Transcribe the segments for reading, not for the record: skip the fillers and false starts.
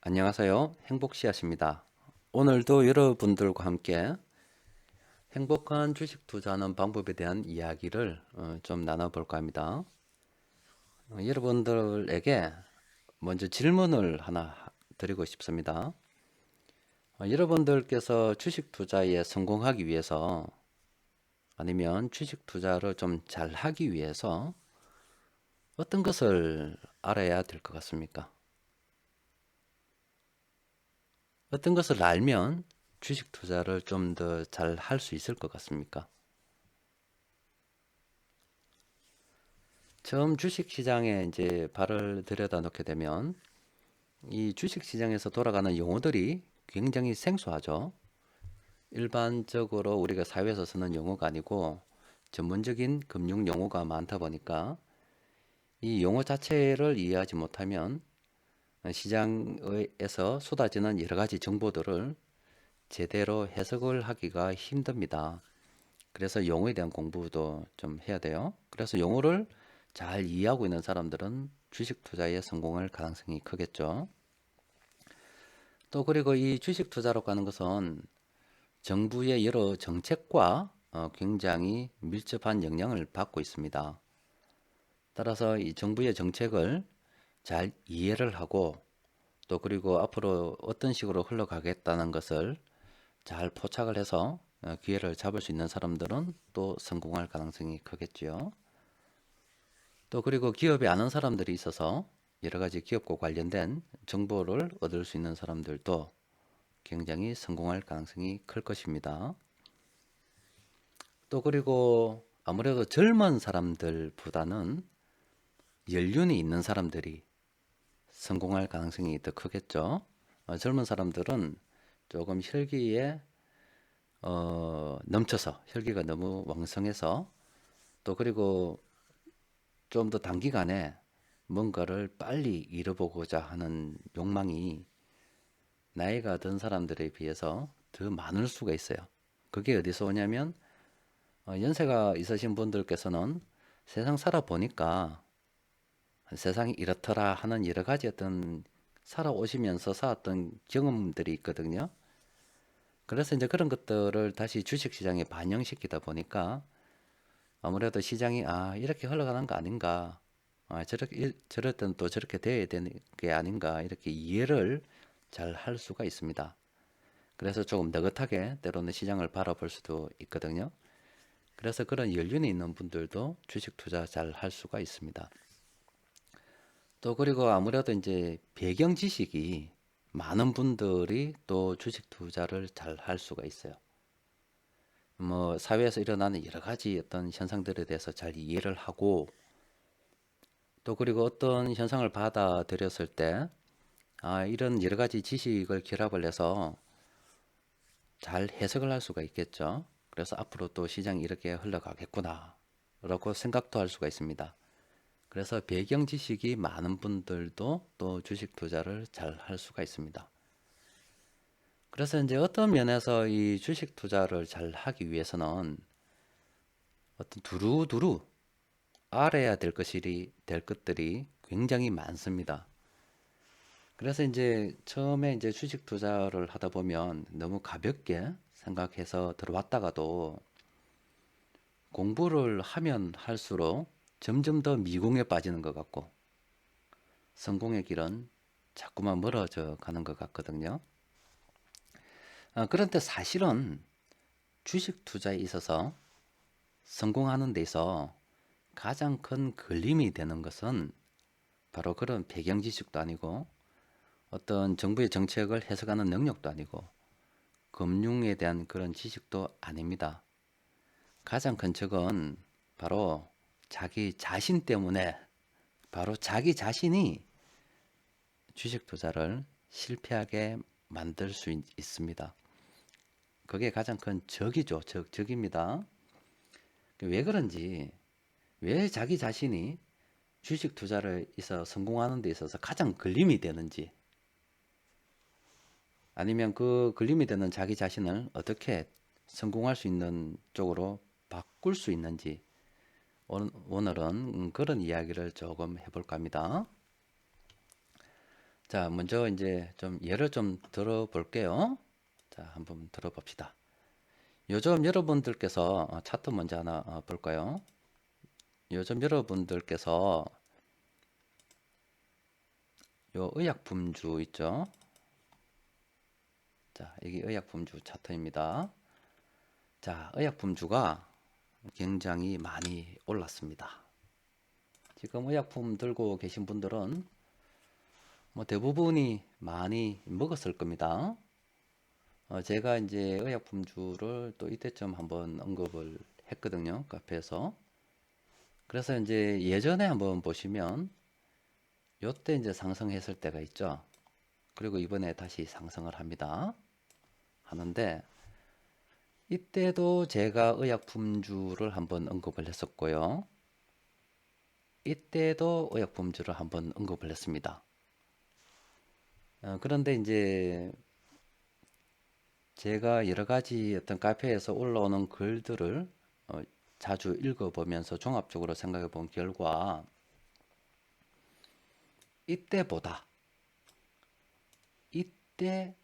안녕하세요. 행복씨앗입니다. 오늘도 여러분들과 함께 행복한 주식 투자하는 방법에 대한 이야기를 좀 나눠볼까 합니다. 여러분들에게 먼저 질문을 하나 드리고 싶습니다. 여러분들께서 주식 투자에 성공하기 위해서 아니면 주식 투자를 좀 잘하기 위해서 어떤 것을 알아야 될 것 같습니까? 어떤 것을 알면 주식 투자를 좀 더 잘 할 수 있을 것 같습니까? 처음 주식 시장에 이제 발을 들여다 놓게 되면 이 주식 시장에서 돌아가는 용어들이 굉장히 생소하죠. 일반적으로 우리가 사회에서 쓰는 용어가 아니고 전문적인 금융 용어가 많다 보니까 이 용어 자체를 이해하지 못하면 시장에서 쏟아지는 여러 가지 정보들을 제대로 해석을 하기가 힘듭니다. 그래서 용어에 대한 공부도 좀 해야 돼요. 그래서 용어를 잘 이해하고 있는 사람들은 주식 투자에 성공할 가능성이 크겠죠. 또 그리고 이 주식 투자로 가는 것은 정부의 여러 정책과 굉장히 밀접한 영향을 받고 있습니다. 따라서 이 정부의 정책을 잘 이해를 하고 또 그리고 앞으로 어떤 식으로 흘러가겠다는 것을 잘 포착을 해서 기회를 잡을 수 있는 사람들은 또 성공할 가능성이 크겠지요. 또 그리고 기업에 아는 사람들이 있어서 여러 가지 기업과 관련된 정보를 얻을 수 있는 사람들도 굉장히 성공할 가능성이 클 것입니다. 또 그리고 아무래도 젊은 사람들보다는 연륜이 있는 사람들이 성공할 가능성이 더 크겠죠. 젊은 사람들은 조금 혈기에 넘쳐서 혈기가 너무 왕성해서 또 그리고 좀 더 단기간에 뭔가를 빨리 이뤄보고자 하는 욕망이 나이가 든 사람들에 비해서 더 많을 수가 있어요. 그게 어디서 오냐면 연세가 있으신 분들께서는 세상 살아보니까 세상이 이렇더라 하는 여러 가지 어떤 살아오시면서 쌓았던 경험들이 있거든요. 그래서 이제 그런 것들을 다시 주식시장에 반영시키다 보니까 아무래도 시장이 이렇게 흘러가는 거 아닌가, 저럴 때는 또 저렇게 돼야 되는 게 아닌가 이렇게 이해를 잘 할 수가 있습니다. 그래서 조금 느긋하게 때로는 시장을 바라볼 수도 있거든요. 그래서 그런 연륜이 있는 분들도 주식 투자 잘 할 수가 있습니다. 또 그리고 아무래도 이제 배경 지식이 많은 분들이 또 주식 투자를 잘 할 수가 있어요. 뭐 사회에서 일어나는 여러 가지 어떤 현상들에 대해서 잘 이해를 하고 또 그리고 어떤 현상을 받아들였을 때 이런 여러 가지 지식을 결합을 해서 잘 해석을 할 수가 있겠죠. 그래서 앞으로 또 시장이 이렇게 흘러가겠구나 라고 생각도 할 수가 있습니다. 그래서 배경 지식이 많은 분들도 또 주식 투자를 잘 할 수가 있습니다. 그래서 이제 어떤 면에서 이 주식 투자를 잘 하기 위해서는 어떤 두루두루 알아야 될 것들이 굉장히 많습니다. 그래서 이제 처음에 이제 주식 투자를 하다 보면 너무 가볍게 생각해서 들어왔다가도 공부를 하면 할수록 점점 더 미궁에 빠지는 것 같고 성공의 길은 자꾸만 멀어져 가는 것 같거든요. 그런데 사실은 주식 투자에 있어서 성공하는 데 있어 가장 큰 걸림이 되는 것은 바로 그런 배경 지식도 아니고 어떤 정부의 정책을 해석하는 능력도 아니고 금융에 대한 그런 지식도 아닙니다. 가장 큰 적은 바로 자기 자신 때문에 바로 자기 자신이 주식 투자를 실패하게 만들 수 있습니다. 그게 가장 큰 적이죠. 적입니다. 왜 그런지, 왜 자기 자신이 주식 투자를 있어 성공하는 데 있어서 가장 걸림이 되는지, 아니면 그 걸림이 되는 자기 자신을 어떻게 성공할 수 있는 쪽으로 바꿀 수 있는지, 오늘은 그런 이야기를 조금 해볼까 합니다. 자, 먼저 이제 좀 예를 좀 들어볼게요. 자, 한번 들어봅시다. 요즘 여러분들께서 차트 먼저 하나 볼까요? 요즘 여러분들께서 요 의약품주 있죠? 자, 여기 의약품주 차트입니다. 자, 의약품주가 굉장히 많이 올랐습니다. 지금 의약품 들고 계신 분들은 뭐 대부분이 많이 먹었을 겁니다. 제가 이제 의약품주를 또 이때쯤 한번 언급을 했거든요. 카페에서. 그래서 이제 예전에 한번 보시면 요때 이제 상승했을 때가 있죠. 그리고 이번에 다시 상승을 합니다. 하는데 이때도 제가 의약품주를 한번 언급을 했었고요. 이때도 의약품주를 한번 언급을 했습니다. 그런데 이제 제가 여러 가지 어떤 카페에서 올라오는 글들을 자주 읽어보면서 종합적으로 생각해 본 결과 이때보다 이때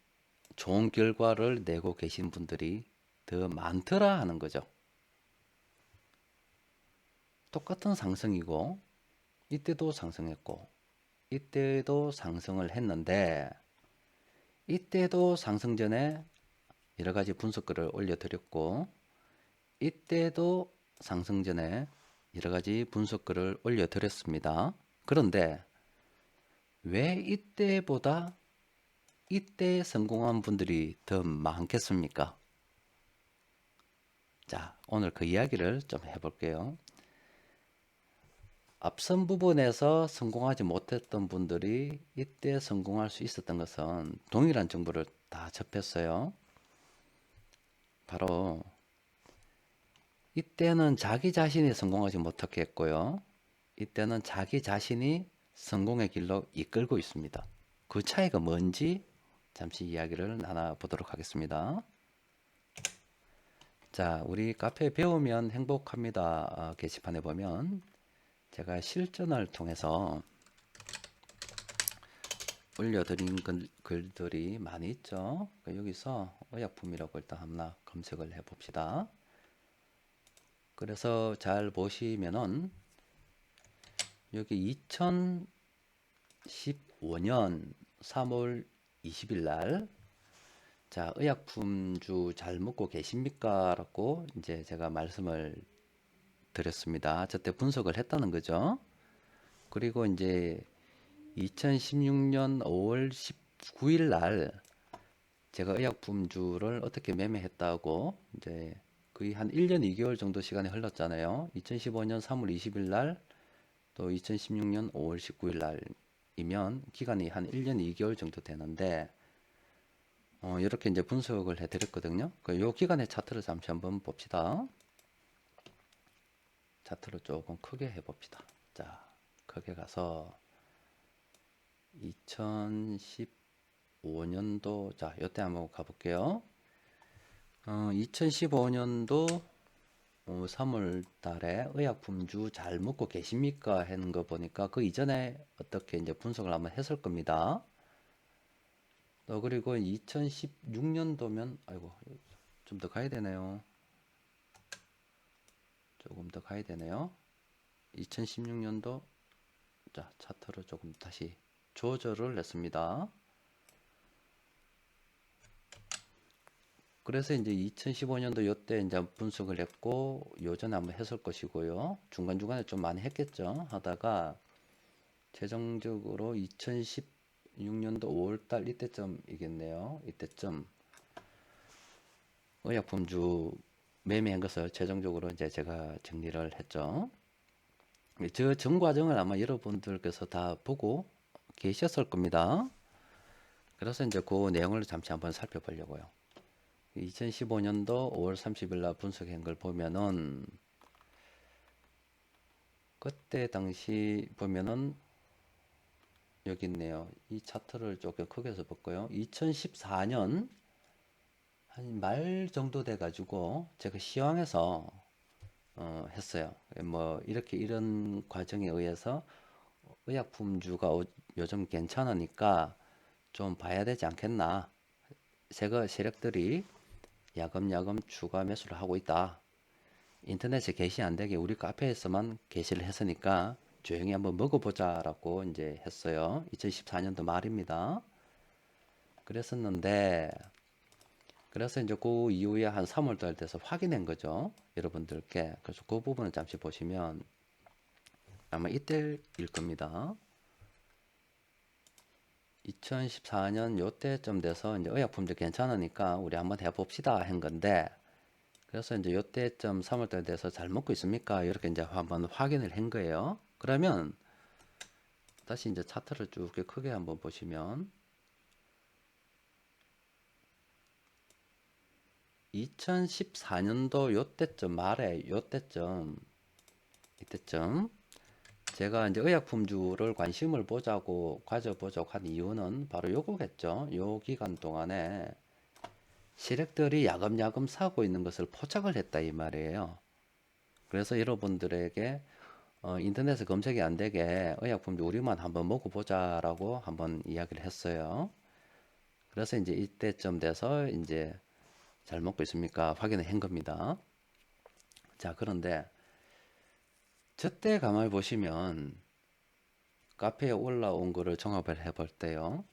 좋은 결과를 내고 계신 분들이 더 많더라 하는 거죠. 똑같은 상승이고 이때도 상승했고 이때도 상승을 했는데 이때도 상승 전에 여러 가지 분석글을 올려드렸고 이때도 상승 전에 여러 가지 분석글을 올려드렸습니다. 그런데 왜 이때보다 이때 성공한 분들이 더 많겠습니까? 자, 오늘 그 이야기를 좀 해볼게요. 앞선 부분에서 성공하지 못했던 분들이 이때 성공할 수 있었던 것은 동일한 정보를 다 접했어요. 바로 이때는 자기 자신이 성공하지 못했겠고요. 이때는 자기 자신이 성공의 길로 이끌고 있습니다. 그 차이가 뭔지 잠시 이야기를 나눠보도록 하겠습니다. 자, 우리 카페 배우면 행복합니다 게시판에 보면 제가 실전을 통해서 올려드린 글들이 많이 있죠. 여기서 의약품이라고 일단 하나 검색을 해 봅시다. 그래서 잘 보시면은 여기 2015년 3월 20일 날 자, 의약품주 잘 먹고 계십니까? 라고 이제 제가 말씀을 드렸습니다. 저때 분석을 했다는 거죠. 그리고 이제 2016년 5월 19일 날 제가 의약품주를 어떻게 매매했다고 이제 거의 한 1년 2개월 정도 시간이 흘렀잖아요. 2015년 3월 20일 날 또 2016년 5월 19일 날이면 기간이 한 1년 2개월 정도 되는데 이렇게 이제 분석을 해드렸거든요. 요 기간의 차트를 잠시 한번 봅시다. 차트를 조금 크게 해봅시다. 자, 크게 가서 2015년도 자, 요때 한번 가볼게요. 2015년도 3월 달에 의약품주 잘 먹고 계십니까? 하는 거 보니까 그 이전에 어떻게 이제 분석을 한번 했을 겁니다. 또 그리고 2016년도면 아이고 좀 더 가야 되네요. 조금 더 가야 되네요. 2016년도 자 차트로 조금 다시 조절을 했습니다. 그래서 이제 2015년도 요때 이제 분석을 했고 요전에 한번 했을 것이고요. 중간중간에 좀 많이 했겠죠. 하다가 최종적으로 2016년도 5월달 이때쯤이겠네요. 이때쯤 의약품주 매매한 것을 최종적으로 이제 제가 정리를 했죠. 저 전 과정을 아마 여러분들께서 다 보고 계셨을 겁니다. 그래서 이제 그 내용을 잠시 한번 살펴보려고요. 2015년도 5월 30일 날 분석한 걸 보면은 그때 당시 보면은 여기 있네요. 이 차트를 조금 크게 해서 볼까요? 2014년 한 말 정도 돼 가지고 제가 시황에서 했어요. 뭐 이렇게 이런 과정에 의해서 의약품주가 요즘 괜찮으니까 좀 봐야 되지 않겠나. 새거 세력들이 야금야금 추가 매수를 하고 있다. 인터넷에 게시 안 되게 우리 카페에서만 게시를 했으니까 조용히 한번 먹어보자라고 이제 했어요. 2014년도 말입니다. 그랬었는데, 그래서 이제 그 이후에 한 3월달 돼서 확인한 거죠. 여러분들께. 그래서 그 부분을 잠시 보시면 아마 이때일 겁니다. 2014년 요때쯤 돼서 이제 의약품들 괜찮으니까 우리 한번 해봅시다 한 건데, 그래서 이제 요때쯤 3월달 돼서 잘 먹고 있습니까? 이렇게 이제 한번 확인을 한 거예요. 그러면 다시 이제 차트를 쭉 크게 한번 보시면 2014년도 요때쯤 말에 요때쯤 이때쯤 제가 이제 의약품주를 관심을 보자고 가져보자고 한 이유는 바로 요거겠죠. 요 기간 동안에 세력들이 야금야금 사고 있는 것을 포착을 했다 이 말이에요. 그래서 여러분들에게 인터넷에 검색이 안 되게 의약품주 우리만 한번 먹어보자라고 한번 이야기를 했어요. 그래서 이제 이때쯤 돼서 이제 잘 먹고 있습니까? 확인을 한 겁니다. 자, 그런데 저때 가만히 보시면 카페에 올라온 거를 종합을 해볼 때요.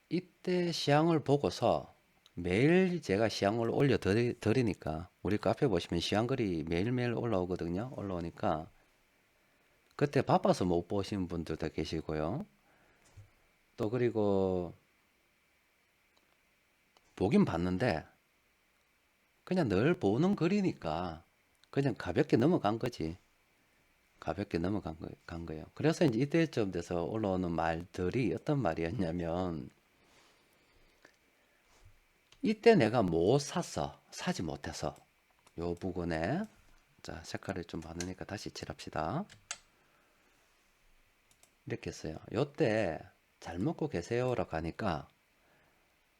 이때 시향을 보고서 매일 제가 시향을 올려 드리니까 우리 카페 보시면 시향글이 매일매일 올라오거든요. 올라오니까 그때 바빠서 못 보신 분들도 계시고요. 또 그리고 보긴 봤는데 그냥 늘 보는 글이니까 그냥 가볍게 넘어간 거지. 가볍게 넘어간 간 거예요. 그래서 이제 이때쯤 돼서 올라오는 말들이 어떤 말이었냐면 이때 내가 못 샀어. 사지 못해서. 요 부분에 자 색깔을 좀 많으니까 다시 칠합시다. 이렇게 했어요. 요때 잘 먹고 계세요라고 하니까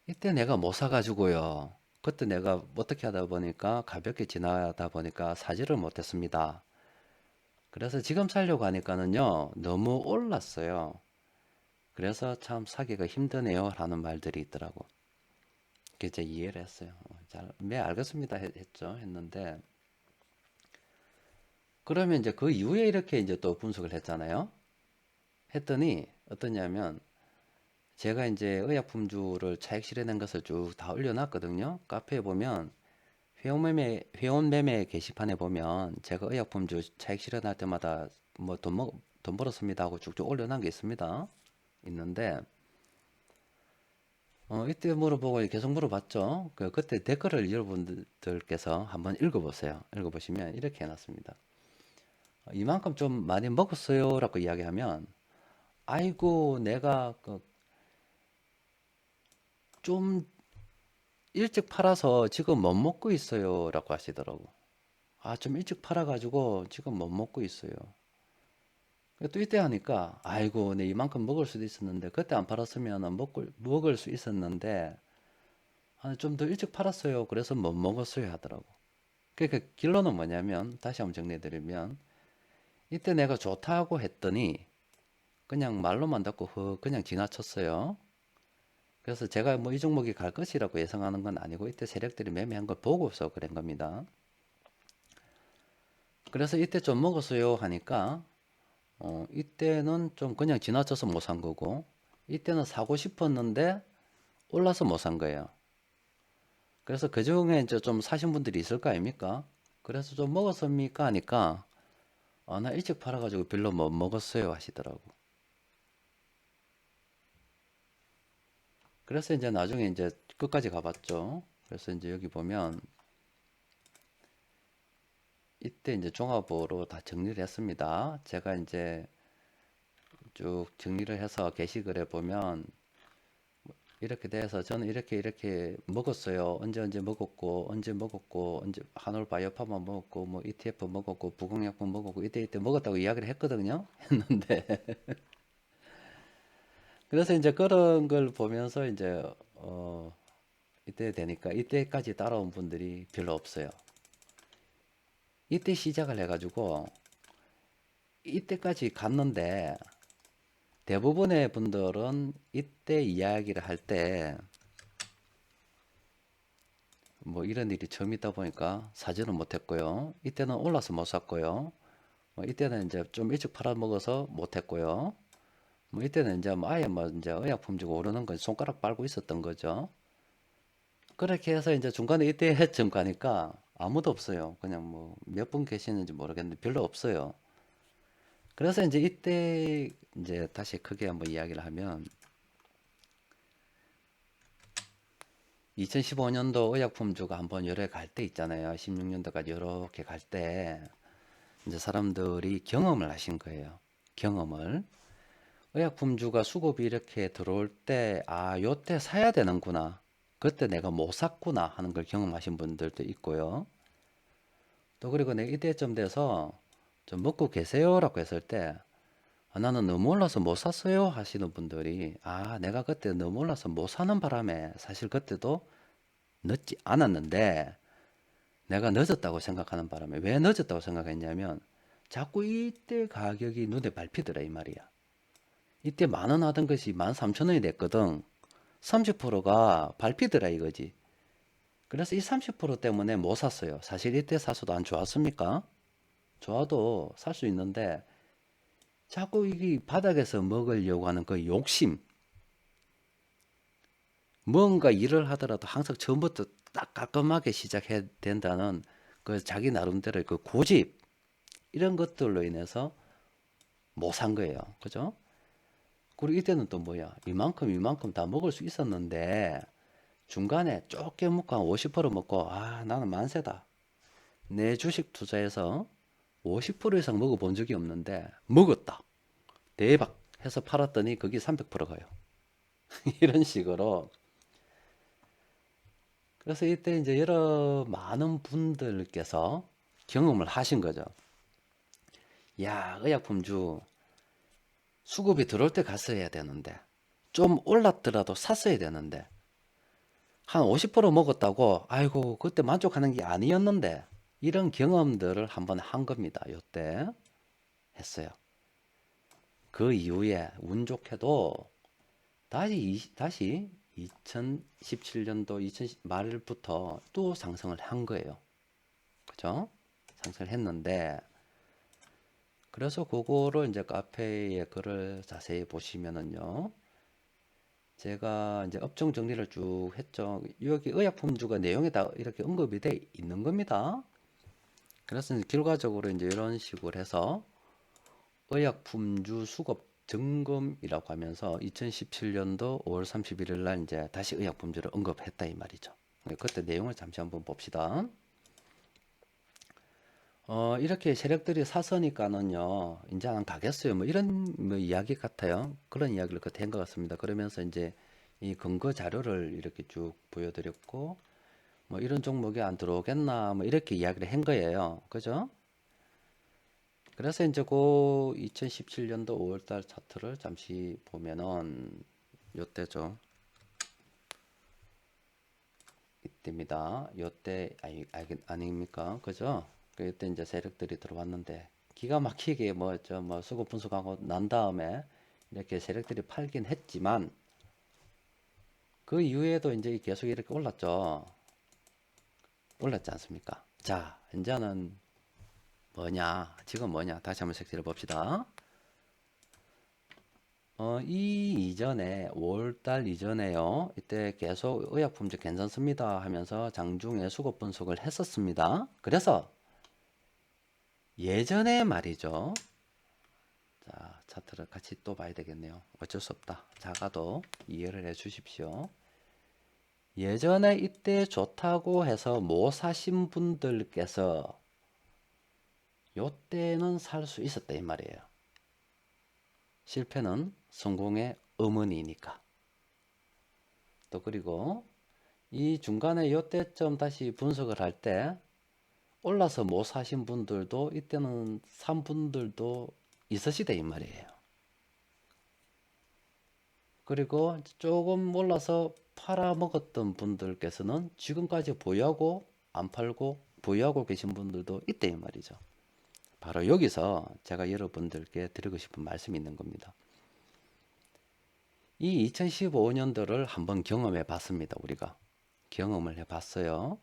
이때 내가 못 사가지고요. 그때 내가 어떻게 하다 보니까 가볍게 지나다 보니까 사지를 못했습니다. 그래서 지금 살려고 하니까는요 너무 올랐어요. 그래서 참 사기가 힘드네요 라는 말들이 있더라고. 그게 이제 이해를 했어요. 네 알겠습니다 했죠. 했는데 그러면 이제 그 이후에 이렇게 이제 또 분석을 했잖아요. 했더니 어떠냐면 제가 이제 의약품주를 차익 실현한 것을 쭉 다 올려놨거든요. 카페에 보면 회원매매 게시판에 보면 제가 의약품주 차익 실현할 때마다 뭐 돈 벌었습니다 하고 쭉쭉 올려놓은 게 있습니다. 있는데 이때 물어보고 계속 물어봤죠. 그때 댓글을 여러분들께서 한번 읽어보세요. 읽어보시면 이렇게 해놨습니다. 이만큼 좀 많이 먹었어요 라고 이야기하면 아이고 내가 좀 일찍 팔아서 지금 못 먹고 있어요 라고 하시더라고. 아, 좀 일찍 팔아가지고 지금 못 먹고 있어요. 또 이때 하니까 아이고 내 이만큼 먹을 수도 있었는데 그때 안 팔았으면 먹을 수 있었는데 좀 더 일찍 팔았어요. 그래서 못 먹었어요 하더라고. 그러니까 결론은 뭐냐면 다시 한번 정리해드리면 이때 내가 좋다고 했더니 그냥 말로만 듣고 그냥 지나쳤어요. 그래서 제가 뭐 이 종목이 갈 것이라고 예상하는 건 아니고 이때 세력들이 매매한 걸 보고서 그런 겁니다. 그래서 이때 좀 먹었어요 하니까 이때는 좀 그냥 지나쳐서 못 산 거고 이때는 사고 싶었는데 올라서 못 산 거예요. 그래서 그 중에 이제 좀 사신 분들이 있을 거 아닙니까? 그래서 좀 먹었습니까 하니까 나 일찍 팔아가지고 별로 못 먹었어요 하시더라고. 그래서 이제 나중에 이제 끝까지 가봤죠. 그래서 이제 여기 보면 이때 이제 종합으로 다 정리를 했습니다. 제가 이제 쭉 정리를 해서 게시글에 보면 이렇게 돼서 저는 이렇게 먹었어요. 언제 먹었고 언제 한올바이오파마 먹었고 뭐 ETF 먹었고 부공약품 먹었고 이때 먹었다고 이야기를 했거든요. 했는데 그래서 이제 그런 걸 보면서 이제 이때 되니까 이때까지 따라온 분들이 별로 없어요. 이때 시작을 해가지고 이때까지 갔는데 대부분의 분들은 이때 이야기를 할 때 뭐 이런 일이 처음 있다 보니까 사지는 못했고요. 이때는 올라서 못 샀고요. 이때는 이제 좀 일찍 팔아먹어서 못했고요. 뭐 이때는 이제 뭐 아예 뭐 이제 의약품 주고 오르는 건 손가락 빨고 있었던 거죠. 그렇게 해서 이제 중간에 이때 해점 가니까 아무도 없어요. 그냥 뭐 몇 분 계시는지 모르겠는데 별로 없어요. 그래서 이제 이때 이제 다시 크게 한번 이야기를 하면 2015년도 의약품주가 한번 열에 갈 때 있잖아요. 16년도까지 이렇게 갈 때 이제 사람들이 경험을 하신 거예요. 경험을. 의약품주가 수급이 이렇게 들어올 때, 아, 요때 사야 되는구나. 그때 내가 못 샀구나 하는 걸 경험하신 분들도 있고요. 또 그리고 내 이때쯤 돼서 좀 먹고 계세요라고 했을 때, 아, 나는 너무 올라서 못 샀어요 하시는 분들이, 아, 내가 그때 너무 올라서 못 사는 바람에 사실 그때도 늦지 않았는데, 내가 늦었다고 생각하는 바람에 왜 늦었다고 생각했냐면 자꾸 이때 가격이 눈에 밟히더라 이 말이야. 이때 10,000원 하던 것이 13,000원이 됐거든. 30%가 밟히더라 이거지. 그래서 이 30% 때문에 못 샀어요. 사실 이때 사서도 안 좋았습니까? 좋아도 살 수 있는데 자꾸 이게 바닥에서 먹으려고 하는 그 욕심. 뭔가 일을 하더라도 항상 처음부터 딱 깔끔하게 시작해야 된다는 그 자기 나름대로의 그 고집. 이런 것들로 인해서 못 산 거예요. 그죠? 그리고 이때는 또 뭐야? 이만큼 다 먹을 수 있었는데 중간에 좁게 먹고 한 50% 먹고 아 나는 만세다. 내 주식 투자해서 50% 이상 먹어본 적이 없는데 먹었다. 대박 해서 팔았더니 그게 300% 가요. 이런 식으로. 그래서 이때 이제 여러 많은 분들께서 경험을 하신 거죠. 야, 의약품주 수급이 들어올 때 갔어야 되는데 좀 올랐더라도 샀어야 되는데 한 50% 먹었다고 아이고 그때 만족하는 게 아니었는데 이런 경험들을 한번 한 겁니다. 요때 했어요. 그 이후에 운 좋게도 다시 2017년도 2010 말부터 또 상승을 한 거예요. 그죠? 상승을 했는데 그래서 그거를 이제 카페에 글을 자세히 보시면은요. 제가 이제 업종 정리를 쭉 했죠. 여기 의약품주가 내용에 다 이렇게 언급이 돼 있는 겁니다. 그래서 이제 결과적으로 이제 이런 식으로 해서 의약품주 수급 점검이라고 하면서 2017년도 5월 31일 날 이제 다시 의약품주를 언급했다 이 말이죠. 그때 내용을 잠시 한번 봅시다. 이렇게 세력들이 사서니까는요, 이제 안 가겠어요. 뭐 이런 뭐 이야기 같아요. 그런 이야기를 그때 한 것 같습니다. 그러면서 이제 이 근거 자료를 이렇게 쭉 보여드렸고, 뭐 이런 종목이 안 들어오겠나, 뭐 이렇게 이야기를 한 거예요. 그죠? 그래서 이제 그 2017년도 5월달 차트를 잠시 보면은 요때죠. 이때입니다. 요때 아닙니까? 그죠? 그때 이제 세력들이 들어왔는데 기가 막히게 뭐 수급 분석하고 난 다음에 이렇게 세력들이 팔긴 했지만 그 이후에도 이제 계속 이렇게 올랐죠. 올랐지 않습니까? 자, 이제는 뭐냐? 지금 뭐냐? 다시 한번 색칠해 봅시다. 이 이전에 5월달 이전에요. 이때 계속 의약품질 괜찮습니다 하면서 장중에 수급 분석을 했었습니다. 그래서 예전에 말이죠. 자, 차트를 같이 또 봐야 되겠네요. 어쩔 수 없다. 작아도 이해를 해 주십시오. 예전에 이때 좋다고 해서 못 사신 분들께서 요때는 살 수 있었다 이 말이에요. 실패는 성공의 어머니니까. 또 그리고 이 중간에 요때쯤 다시 분석을 할 때 올라서 못 사신 분들도 이때는 산 분들도 있으시다 이 말이에요. 그리고 조금 올라서 팔아먹었던 분들께서는 지금까지 보유하고 안 팔고 보유하고 계신 분들도 있다 이 말이죠. 바로 여기서 제가 여러분들께 드리고 싶은 말씀이 있는 겁니다. 이 2015년도를 한번 경험해 봤습니다. 우리가 경험을 해 봤어요.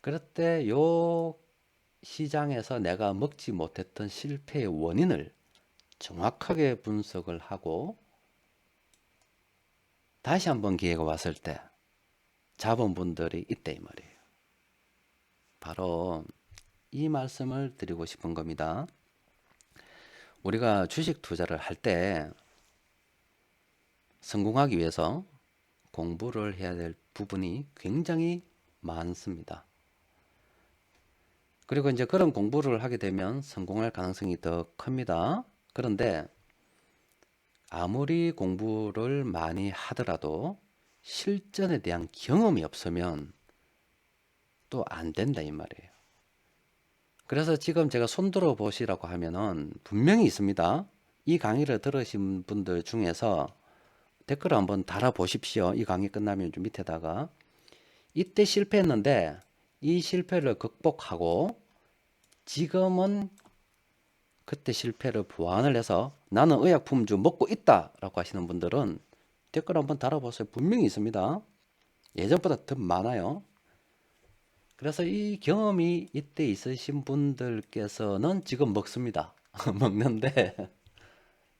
그럴 때 요 시장에서 내가 먹지 못했던 실패의 원인을 정확하게 분석을 하고 다시 한번 기회가 왔을 때 잡은 분들이 있다 이 말이에요. 바로 이 말씀을 드리고 싶은 겁니다. 우리가 주식 투자를 할 때 성공하기 위해서 공부를 해야 될 부분이 굉장히 많습니다. 그리고 이제 그런 공부를 하게 되면 성공할 가능성이 더 큽니다. 그런데 아무리 공부를 많이 하더라도 실전에 대한 경험이 없으면 또 안 된다 이 말이에요. 그래서 지금 제가 손들어 보시라고 하면은 분명히 있습니다. 이 강의를 들으신 분들 중에서 댓글을 한번 달아 보십시오. 이 강의 끝나면 좀 밑에다가 이때 실패했는데 이 실패를 극복하고 지금은 그때 실패를 보완을 해서 나는 의약품주 먹고 있다라고 하시는 분들은 댓글 한번 달아보세요. 분명히 있습니다. 예전보다 더 많아요. 그래서 이 경험이 이때 있으신 분들께서는 지금 먹습니다. 먹는데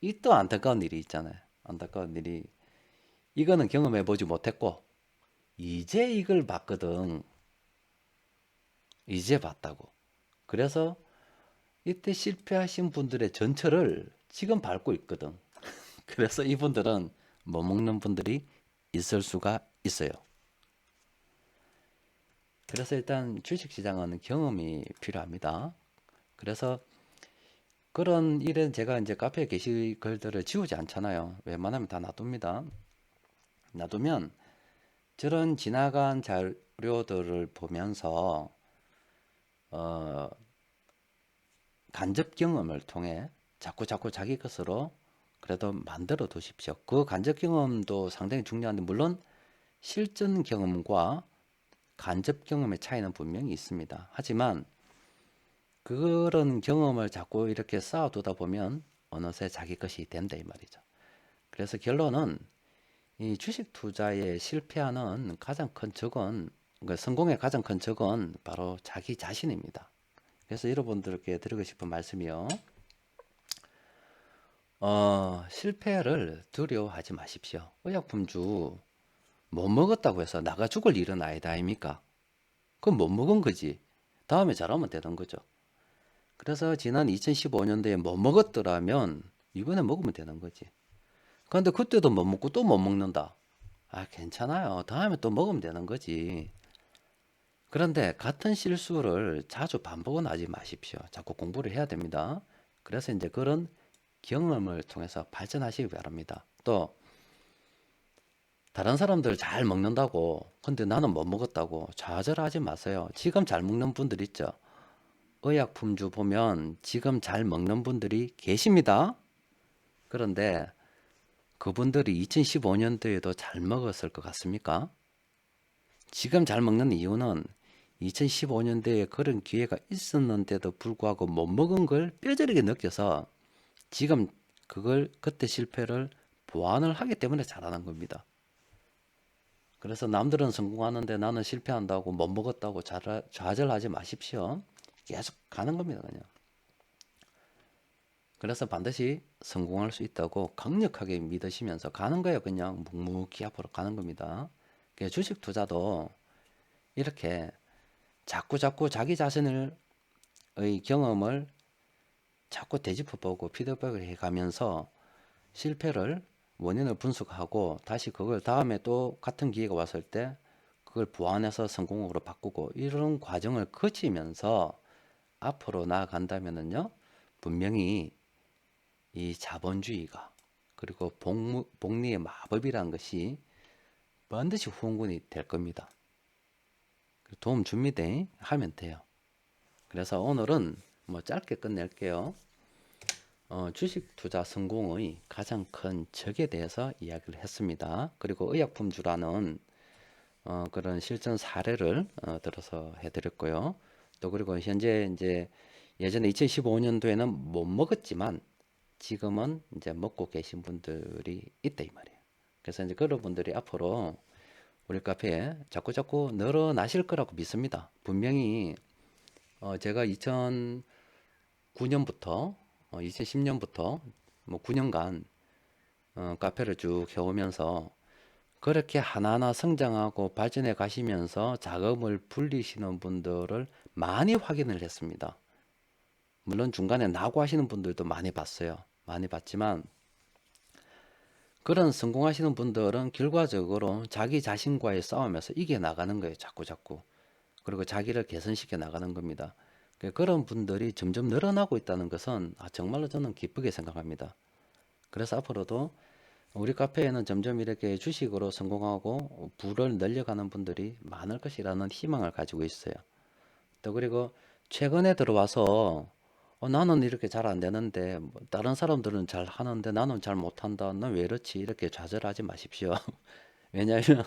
이 또 안타까운 일이 있잖아요. 안타까운 일이 이거는 경험해 보지 못했고 이제 이걸 봤거든. 이제 봤다고. 그래서 이때 실패하신 분들의 전철을 지금 밟고 있거든. 그래서 이분들은 못 먹는 분들이 있을 수가 있어요. 그래서 일단 주식시장은 경험이 필요합니다. 그래서 그런 일은 제가 이제 카페 게시글들을 지우지 않잖아요. 웬만하면 다 놔둡니다. 놔두면 저런 지나간 자료들을 보면서 어, 간접 경험을 통해 자꾸 자기 것으로 그래도 만들어 두십시오. 그 간접 경험도 상당히 중요한데 물론 실전 경험과 간접 경험의 차이는 분명히 있습니다. 하지만 그런 경험을 자꾸 이렇게 쌓아두다 보면 어느새 자기 것이 된다 이 말이죠. 그래서 결론은 이 주식 투자에 실패하는 가장 큰 적은 그러니까 성공의 가장 큰 적은 바로 자기 자신입니다. 그래서 여러분들께 드리고 싶은 말씀이요. 실패를 두려워하지 마십시오. 의약품주 못 먹었다고 해서 나가 죽을 일은 아니다 아닙니까? 그건 못 먹은 거지. 다음에 잘하면 되는 거죠. 그래서 지난 2015년도에 못 먹었더라면 이번에 먹으면 되는 거지. 그런데 그때도 못 먹고 또 못 먹는다. 아, 괜찮아요. 다음에 또 먹으면 되는 거지. 그런데 같은 실수를 자주 반복은 하지 마십시오. 자꾸 공부를 해야 됩니다. 그래서 이제 그런 경험을 통해서 발전하시기 바랍니다. 또 다른 사람들 잘 먹는다고 근데 나는 못 먹었다고 좌절하지 마세요. 지금 잘 먹는 분들 있죠. 의약품주 보면 지금 잘 먹는 분들이 계십니다. 그런데 그분들이 2015년도에도 잘 먹었을 것 같습니까? 지금 잘 먹는 이유는 2015년도에 그런 기회가 있었는데도 불구하고 못 먹은 걸 뼈저리게 느껴서 지금 그걸 그때 실패를 보완을 하기 때문에 잘하는 겁니다. 그래서 남들은 성공하는데 나는 실패한다고 못 먹었다고 좌절하지 마십시오. 계속 가는 겁니다, 그냥. 그래서 반드시 성공할 수 있다고 강력하게 믿으시면서 가는 거예요. 그냥 묵묵히 앞으로 가는 겁니다. 주식 투자도 이렇게 자꾸 자기 자신의 경험을 자꾸 되짚어보고 피드백을 해가면서 실패를 원인을 분석하고 다시 그걸 다음에 또 같은 기회가 왔을 때 그걸 보완해서 성공으로 바꾸고 이런 과정을 거치면서 앞으로 나아간다면은요 분명히 이 자본주의가 그리고 복리의 마법이라는 것이 반드시 후원군이 될 겁니다. 도움 줍니다. 하면 돼요. 그래서 오늘은 뭐 짧게 끝낼게요. 주식 투자 성공의 가장 큰 적에 대해서 이야기를 했습니다. 그리고 의약품주라는 그런 실전 사례를 들어서 해드렸고요. 또 그리고 현재 이제 예전에 2015년도에는 못 먹었지만 지금은 이제 먹고 계신 분들이 있다 이 말이에요. 그래서 이제 그런 분들이 앞으로 우리 카페에 자꾸 늘어나실 거라고 믿습니다. 분명히 제가 2009년부터 2010년부터 뭐 9년간 카페를 쭉 해오면서 그렇게 하나하나 성장하고 발전해 가시면서 자금을 불리시는 분들을 많이 확인을 했습니다. 물론 중간에 낙오하시는 분들도 많이 봤어요. 많이 봤지만 그런 성공하시는 분들은 결과적으로 자기 자신과의 싸움에서 이겨 나가는 거예요. 자꾸. 그리고 자기를 개선시켜 나가는 겁니다. 그런 분들이 점점 늘어나고 있다는 것은 정말로 저는 기쁘게 생각합니다. 그래서 앞으로도 우리 카페에는 점점 이렇게 주식으로 성공하고 부를 늘려가는 분들이 많을 것이라는 희망을 가지고 있어요. 또 그리고 최근에 들어와서 나는 이렇게 잘 안 되는데 뭐 다른 사람들은 잘 하는데 나는 잘 못한다. 난 왜 이렇지? 이렇게 좌절하지 마십시오. 왜냐하면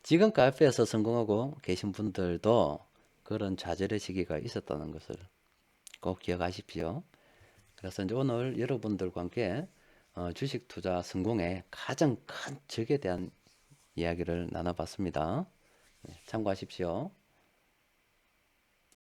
지금 카페에서 성공하고 계신 분들도 그런 좌절의 시기가 있었다는 것을 꼭 기억하십시오. 그래서 이제 오늘 여러분들과 함께 주식 투자 성공의 가장 큰 적에 대한 이야기를 나눠봤습니다. 참고하십시오.